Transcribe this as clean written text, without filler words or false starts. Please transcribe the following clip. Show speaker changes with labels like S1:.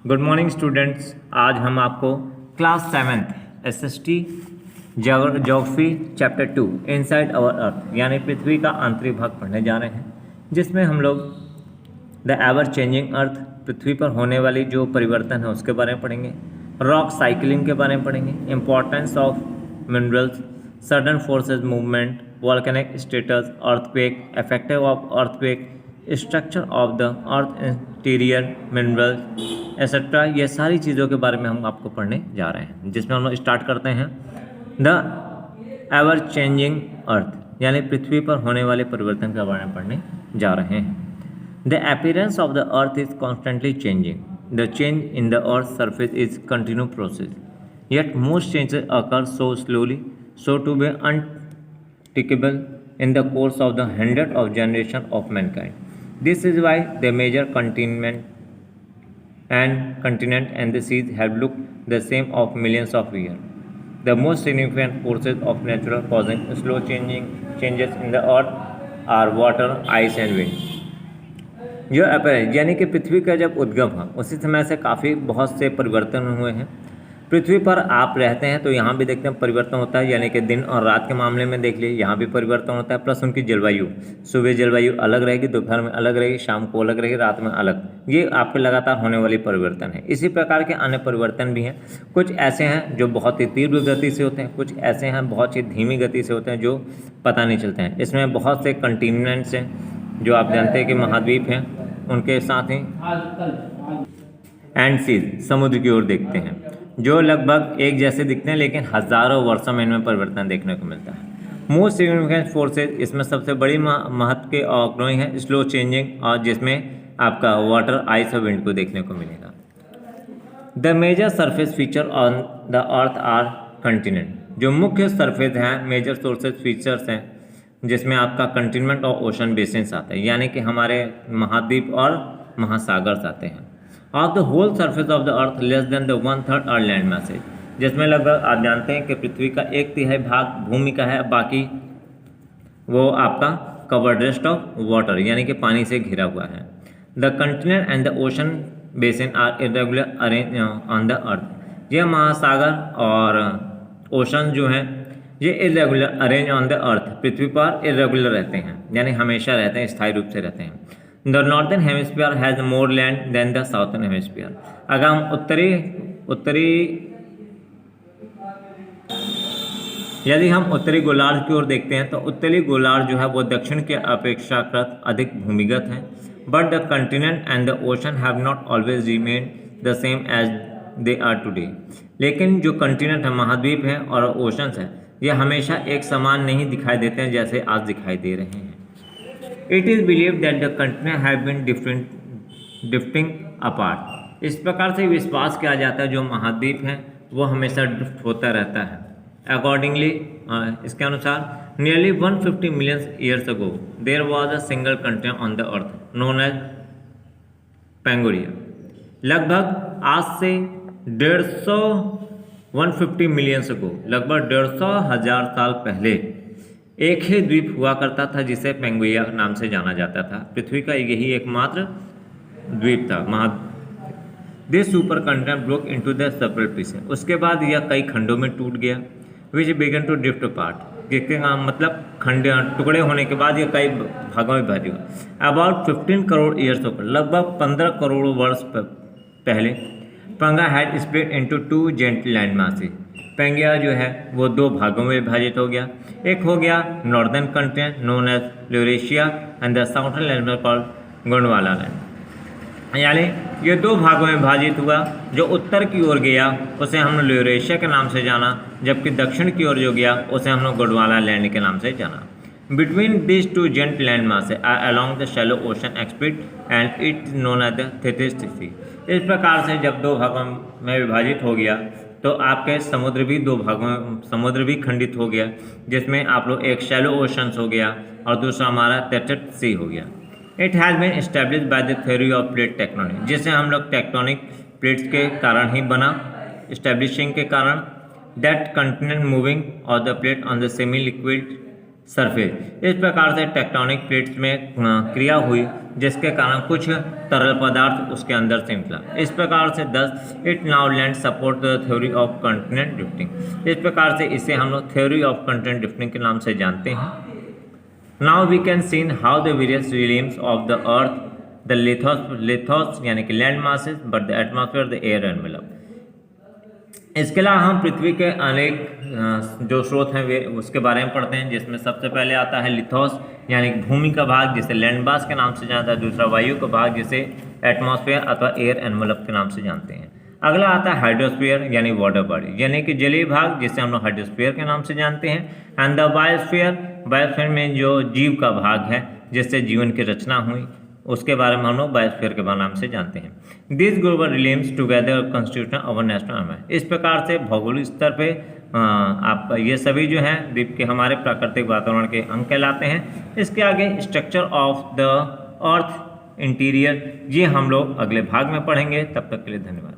S1: Good morning students. आज हम आपको class 7th SST geography chapter 2 inside our earth यानी पृथ्वी का आंतरिक भाग पढ़ने जा रहे हैं, जिसमें हम लोग द एवर चेंजिंग अर्थ पृथ्वी पर होने वाली जो परिवर्तन है उसके बारे में पढ़ेंगे, रॉक साइकिलिंग के बारे में पढ़ेंगे, importance of minerals, sudden forces movement, volcanic status, earthquake, effective of earthquake, structure of the earth interior, minerals etcetera. ये सारी चीज़ों के बारे में हम आपको पढ़ने जा रहे हैं, जिसमें हम लोग स्टार्ट करते हैं द एवर चेंजिंग अर्थ यानी पृथ्वी पर होने वाले परिवर्तन के बारे में पढ़ने जा रहे हैं। The appearance of the earth is constantly changing. The change in the earth surface is continue process, yet most changes occur so slowly so to be untickable in the course of the hundreds of generations of mankind. This is why the major continent and the seas have looked the same of millions of years. The most significant forces of nature causing slow changes in the earth are water, ice and wind. जो appearance यानी कि पृथ्वी का जब उद्गम हुआ उसी समय से काफ़ी बहुत से परिवर्तन हुए हैं। पृथ्वी पर आप रहते हैं तो यहाँ भी देखते हैं परिवर्तन होता है, यानी कि दिन और रात के मामले में देख लीजिए यहाँ भी परिवर्तन होता है। प्लस उनकी जलवायु, सुबह जलवायु अलग रहेगी, दोपहर में अलग रहेगी, शाम को अलग रहेगी, रात में अलग। ये आपके लगातार होने वाली परिवर्तन है। इसी प्रकार के अन्य परिवर्तन भी हैं। कुछ ऐसे हैं जो बहुत ही तीव्र गति से होते हैं, कुछ ऐसे हैं बहुत ही धीमी गति से होते हैं जो पता नहीं चलते हैं। इसमें बहुत से कंटिनेंट्स हैं जो आप जानते हैं कि महाद्वीप हैं, उनके साथ ही एंड सीज समुद्र की ओर देखते हैं जो लगभग एक जैसे दिखते हैं, लेकिन हज़ारों वर्षों में इनमें परिवर्तन देखने को मिलता है। मोस्ट सिग्निफिकेंट फोर्सेज, इसमें सबसे बड़ी महत्व के ग्रोइंग है स्लो चेंजिंग, और जिसमें आपका वाटर, आइस और विंड को देखने को मिलेगा। The major surface feature on the earth are continent, जो मुख्य सरफेस हैं, मेजर सोर्सेज फीचर्स हैं, जिसमें आपका कंटिनेंट और ओशन बेसिन्स आते हैं, यानी कि हमारे महाद्वीप और महासागर आते हैं। Of the whole surface of the earth less than the 1/3 are land masses, जिसमें लगभग आप जानते हैं कि पृथ्वी का 1/3 भाग भूमि का है, बाकी वो आपका कवर्ड रेस्ट ऑफ वाटर यानी कि पानी से घिरा हुआ है। The continent and the ocean basin are irregular arrange on the earth, ये महासागर और ओशन जो हैं ये irregular arrange on the earth, पृथ्वी पर इरेगुलर रहते हैं, यानी हमेशा रहते हैं, स्थायी रूप से रहते हैं। The northern hemisphere has more land than the southern hemisphere, अगर हम यदि हम उत्तरी गोलार्ध की ओर देखते हैं तो उत्तरी गोलार्ध जो है वो दक्षिण के अपेक्षाकृत अधिक भूमिगत है। But the continent and the ocean have not always remain the same as they are today, लेकिन जो कंटिनेंट है, महाद्वीप है और ओशंस है, ये हमेशा एक समान नहीं दिखाई देते हैं जैसे आज दिखाई दे रहे हैं। It is believe that the continent have been drifting apart, इस प्रकार से विश्वास किया जाता है जो महाद्वीप हैं वो हमेशा ड्रिफ्ट होता रहता है। अकॉर्डिंगली इसके अनुसार nearly 150 million years ago there was a single continent on the earth known as Pangaea, लगभग आज से 150 मिलियन अगो, लगभग 150,000 साल पहले एक ही द्वीप हुआ करता था जिसे पेंगोरिया नाम से जाना जाता था। पृथ्वी का यही एकमात्र द्वीप था। This super continent broke into the several pieces, उसके बाद यह कई खंडों में टूट गया। विच बिगन टू ड्रिफ्ट अपार्ट, जिसके मतलब खंड टुकड़े होने के बाद यह कई भागों में विभाजित हुआ। अबाउट 15 करोड़ ईयर्स होकर, लगभग 15 करोड़ वर्ष पहले Pangaea had split into 2 giant land masses, Pangaea जो है वो 2 भागों में विभाजित हो गया। एक हो गया northern continent known as Laurasia and the southern land called Gondwana land, यानी ये 2 भागों में विभाजित हुआ। जो उत्तर की ओर गया उसे हमने ल्यूरेशिया के नाम से जाना, जबकि दक्षिण की ओर जो गया उसे हमने गोंडवाना लैंड के नाम से जाना। Between this 2 giant land masses along the shallow ocean existed and it known as the Tethys sea, इस प्रकार से जब 2 भागों में विभाजित हो गया तो आपके समुद्र भी 2 भागों में, समुद्र भी खंडित हो गया, जिसमें आप लोग एक शैलो ओशंस हो गया और दूसरा हमारा टेक्टोनिक सी हो गया। It has been established by the theory of plate tectonic, जिसे हम लोग टेक्टोनिक प्लेट्स के कारण ही बना, एस्टेब्लिशिंग के कारण दैट कंटिनेंट मूविंग और the plate on the semi liquid surface. इस प्रकार से टेक्टोनिक प्लेट्स में क्रिया हुई जिसके कारण कुछ तरल पदार्थ उसके अंदर से निकला। इस प्रकार से thus it now land support the theory of continent drifting. इस प्रकार से इसे हम लोग थ्योरी ऑफ कंटिनेंट ड्रिफ्टिंग के नाम से जानते हैं। Now we can see how the various realms of the earth the lithos यानी कि land masses but the atmosphere the air envelope. इसके अलावा हम पृथ्वी के अनेक जो स्रोत हैं वे उसके बारे में पढ़ते हैं, जिसमें सबसे पहले आता है लिथोस यानी कि भूमि का भाग जिसे लैंड मास के नाम से जाना जाता है। दूसरा वायु का भाग जिसे एटमॉस्फेयर अथवा एयर एनवेलप के नाम से जानते हैं। अगला आता है हाइड्रोस्फीयर यानी वाटर बॉडी यानी कि जलीय भाग जिसे हम लोग हाइड्रोस्फीयर के नाम से जानते हैं। एंड द बायोस्फीयर में जो जीव का भाग है जिससे जीवन की रचना हुई उसके बारे में हम लोग बायोस्फीयर के नाम से जानते हैं। This global realms together constitute our national army. इस प्रकार से भौगोलिक स्तर पे आप ये सभी जो हैं द्वीप के हमारे प्राकृतिक वातावरण के अंग कहलाते हैं। इसके आगे structure of the earth interior ये हम लोग अगले भाग में पढ़ेंगे। तब तक के लिए धन्यवाद।